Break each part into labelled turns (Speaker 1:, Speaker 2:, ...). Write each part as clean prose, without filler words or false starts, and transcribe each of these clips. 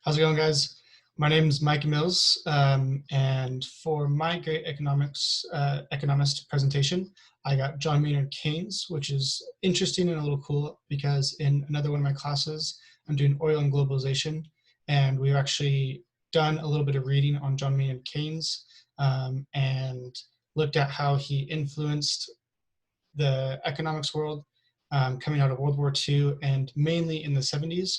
Speaker 1: How's it going, guys? My name is Mike Mills, and for my great economist presentation, I got John Maynard Keynes, which is interesting and a little cool because in another one of my classes, I'm doing oil and globalization, and we've actually done a little bit of reading on John Maynard Keynes and looked at how he influenced the economics world coming out of World War II and mainly in the 70s.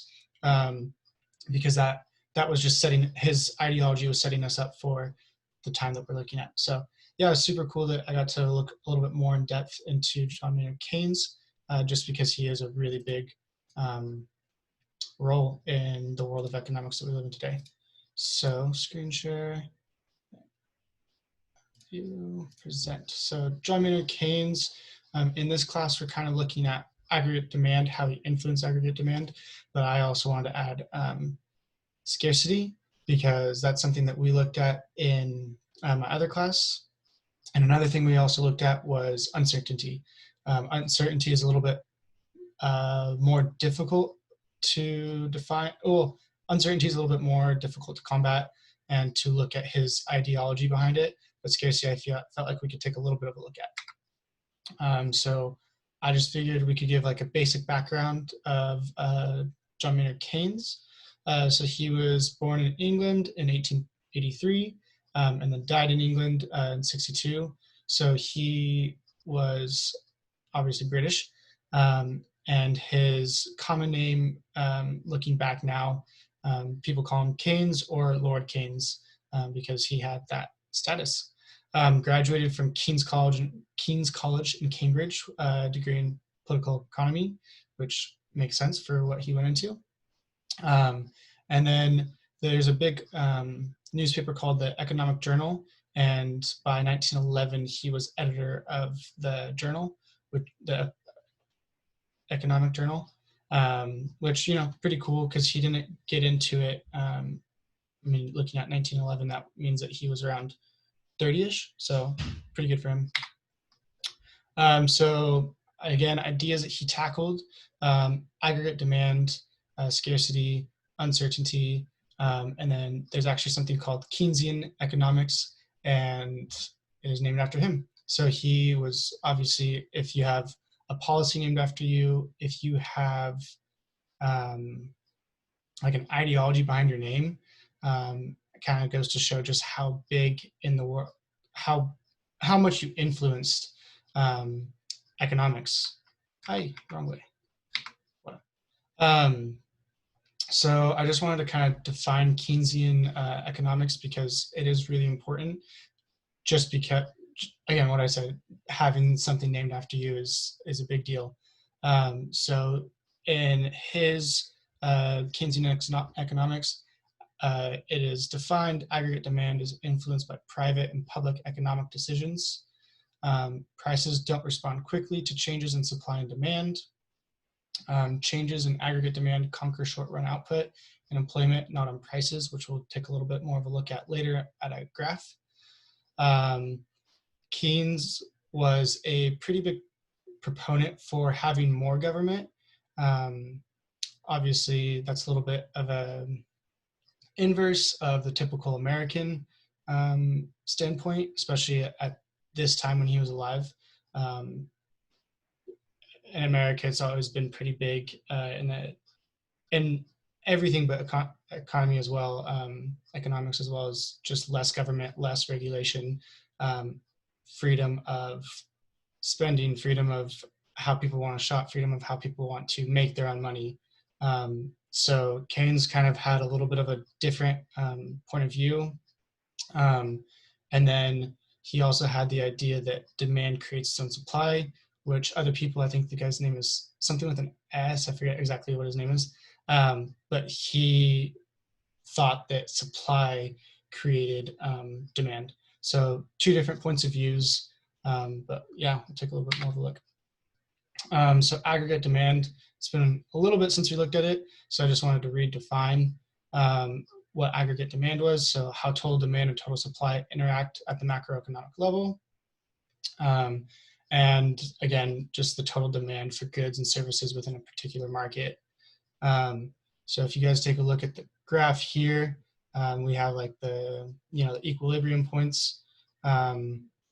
Speaker 1: Because that was just setting his ideology was setting us up for the time that we're looking at. So yeah, it's super cool that I got to look a little bit more in depth into John Maynard Keynes, just because he is a really big role in the world of economics that we live in today. So screen share, view, present. So John Maynard Keynes, in this class, we're kind of looking at aggregate demand, how he influenced aggregate demand, but I also wanted to add scarcity, because that's something that we looked at in my other class. And another thing we also looked at was uncertainty. Uncertainty is a little bit more difficult to define. Well, uncertainty is a little bit more difficult to combat and to look at his ideology behind it. But scarcity, I felt like we could take a little bit of a look at. So I just figured we could give like a basic background of John Maynard Keynes. So he was born in England in 1883 and then died in England in 62. So he was obviously British. And his common name, looking back now, people call him Keynes or Lord Keynes because he had that status. Graduated from Keynes College in Cambridge, degree in political economy, which makes sense for what he went into. And then there's a big newspaper called the Economic Journal, and by 1911 he was editor of the journal, the Economic Journal, which, you know, pretty cool because he didn't get into it. I mean, looking at 1911, that means that he was around 30-ish, so pretty good for him. So again, ideas that he tackled: aggregate demand, scarcity, uncertainty, and then there's actually something called Keynesian economics, and it is named after him. So he was obviously, if you have a policy named after you, if you have like an ideology behind your name, it kind of goes to show just how big in the world, how much you influenced economics. Hi, wrong way. So I just wanted to kind of define Keynesian economics because it is really important. Just because, again, what I said, having something named after you is a big deal. So in his Keynesian economics, it is defined: aggregate demand is influenced by private and public economic decisions. Prices don't respond quickly to changes in supply and demand. Changes in aggregate demand conquer short-run output and employment, not on prices, which we'll take a little bit more of a look at later at a graph. Keynes was a pretty big proponent for having more government. Obviously, that's a little bit of an inverse of the typical American standpoint, especially at this time when he was alive. In America, it's always been pretty big in everything but economy as well, economics as well, as just less government, less regulation, freedom of spending, freedom of how people want to shop, freedom of how people want to make their own money. So Keynes kind of had a little bit of a different point of view. And then he also had the idea that demand creates its own supply, which other people, I think the guy's name is something with an S, I forget exactly what his name is, but he thought that supply created demand. So two different points of views, but yeah, we'll take a little bit more of a look. So aggregate demand, it's been a little bit since we looked at it, so I just wanted to redefine what aggregate demand was. So how total demand and total supply interact at the macroeconomic level. And again, just the total demand for goods and services within a particular market. So if you guys take a look at the graph here, we have like the equilibrium points.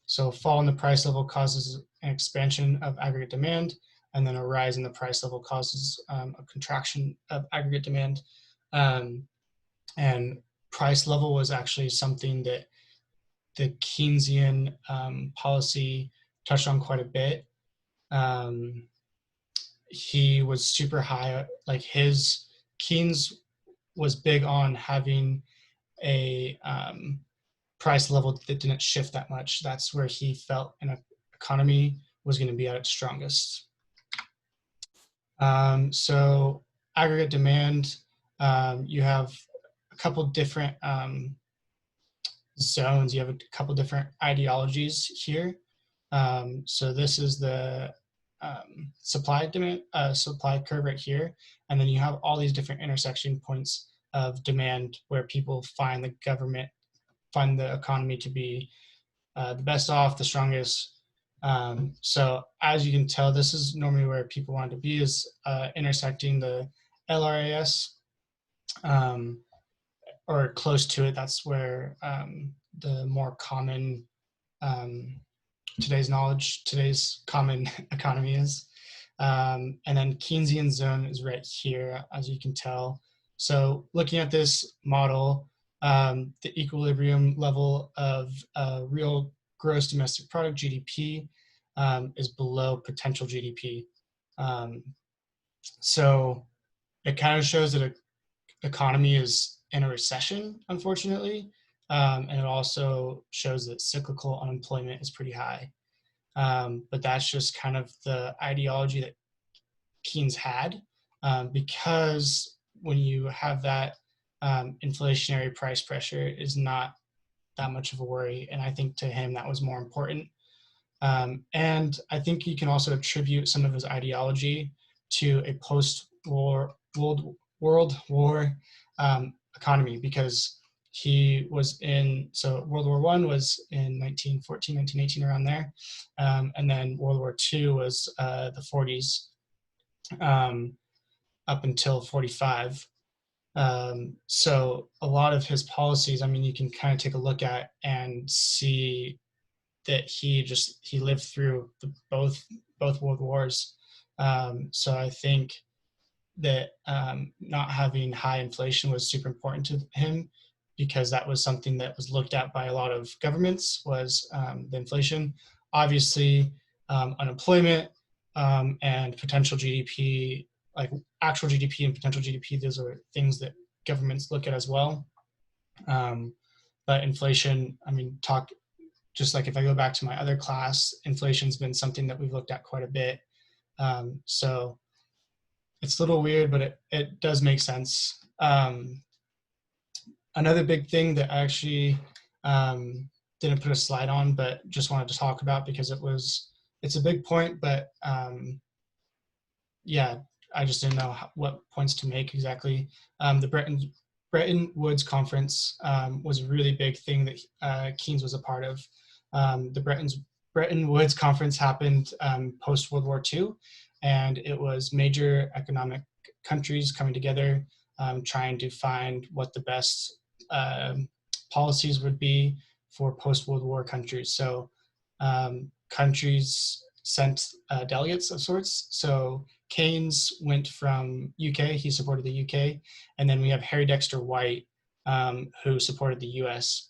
Speaker 1: So fall in the price level causes an expansion of aggregate demand, and then a rise in the price level causes a contraction of aggregate demand. And price level was actually something that the Keynesian policy touched on quite a bit. He was super high, like Keynes was big on having a price level that didn't shift that much. That's where he felt an economy was going to be at its strongest. So aggregate demand, you have a couple different zones. You have a couple different ideologies here. So this is the supply curve right here, and then you have all these different intersection points of demand where people find the economy to be the best off, the strongest. So as you can tell, this is normally where people want to be, is intersecting the LRAS or close to it. That's where the more common today's common economy is. And then Keynesian zone is right here, as you can tell. So looking at this model, the equilibrium level of real gross domestic product, GDP, is below potential GDP. So it kind of shows that an economy is in a recession, unfortunately. And it also shows that cyclical unemployment is pretty high. But that's just kind of the ideology that Keynes had, because when you have that, inflationary price pressure is not that much of a worry. And I think to him that was more important. And I think you can also attribute some of his ideology to a post-war World War economy, because he was so World War I was in 1914, 1918, around there. And then World War II was the 40s up until 45. So a lot of his policies, I mean, you can kind of take a look at and see that he lived through both world wars. So I think that not having high inflation was super important to him, because that was something that was looked at by a lot of governments, was the inflation. Obviously, unemployment and potential GDP, like actual GDP and potential GDP, those are things that governments look at as well. But inflation, I mean, just like if I go back to my other class, inflation's been something that we've looked at quite a bit. So it's a little weird, but it does make sense. Another big thing that I actually didn't put a slide on, but just wanted to talk about because it's a big point, but yeah, I just didn't know what points to make exactly. The Bretton Woods Conference was a really big thing that Keynes was a part of. The Bretton Woods Conference happened post World War II, and it was major economic countries coming together, trying to find what the best policies would be for post-World War countries. So countries sent delegates of sorts. So Keynes went from UK, he supported the UK, and then we have Harry Dexter White, who supported the US.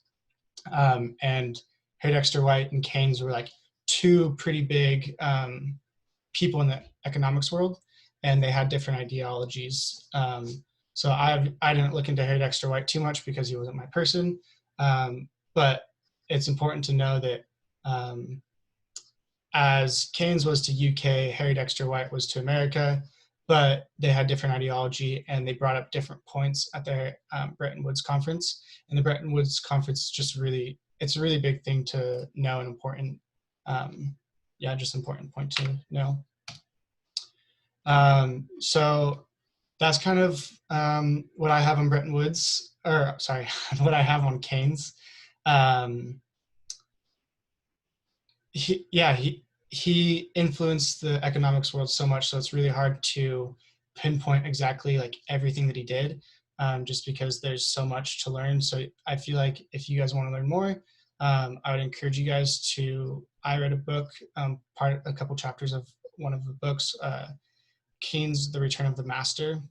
Speaker 1: And Harry Dexter White and Keynes were like two pretty big people in the economics world, and they had different ideologies. So I didn't look into Harry Dexter White too much because he wasn't my person, but it's important to know that as Keynes was to UK, Harry Dexter White was to America, but they had different ideology, and they brought up different points at their Bretton Woods Conference. And the Bretton Woods Conference it's a really big thing to know, and important, just important point to know. So that's kind of what I have on Bretton Woods, or sorry, what I have on Keynes. He influenced the economics world so much, so it's really hard to pinpoint exactly like everything that he did, just because there's so much to learn. So I feel like if you guys want to learn more, I would encourage you guys to, I read a book, a couple chapters of one of the books, Keynes, The Return of the Master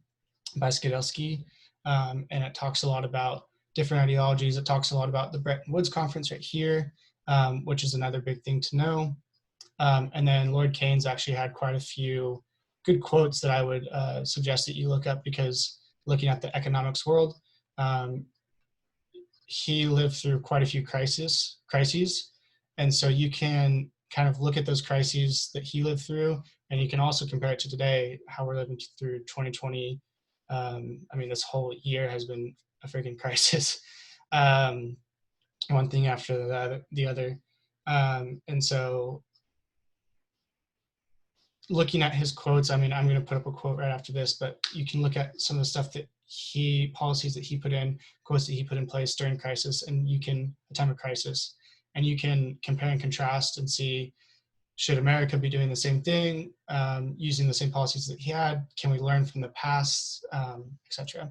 Speaker 1: by Skidelsky. And it talks a lot about different ideologies. It talks a lot about the Bretton Woods Conference right here, which is another big thing to know. And then Lord Keynes actually had quite a few good quotes that I would suggest that you look up, because looking at the economics world, he lived through quite a few crises. And so you can kind of look at those crises that he lived through, and you can also compare it to today, how we're living through 2020. I mean, this whole year has been a freaking crisis. One thing after the other. And so looking at his quotes, I mean, I'm going to put up a quote right after this, but you can look at some of the stuff that policies that he put in, quotes that he put in place during crisis, and a time of crisis, and you can compare and contrast and see, should America be doing the same thing, using the same policies that he had? Can we learn from the past, etc.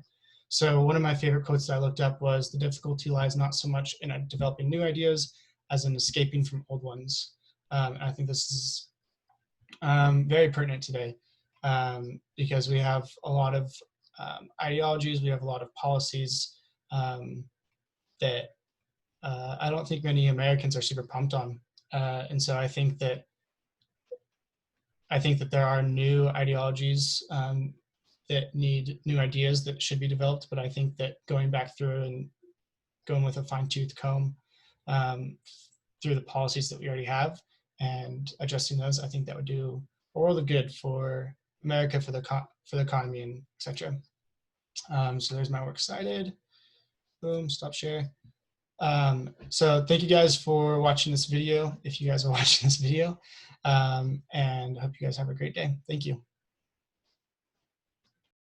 Speaker 1: So one of my favorite quotes that I looked up was, the difficulty lies not so much in developing new ideas as in escaping from old ones. And I think this is very pertinent today, because we have a lot of ideologies, we have a lot of policies that I don't think many Americans are super pumped on. And so I think that there are new ideologies that need new ideas that should be developed, but I think that going back through and going with a fine-tooth comb through the policies that we already have and adjusting those, I think that would do a world of good for America, for the economy, and etc. So there's my works cited. Boom, stop share. So thank you guys for watching this video, if you guys are watching this video, and I hope you guys have a great day. Thank you.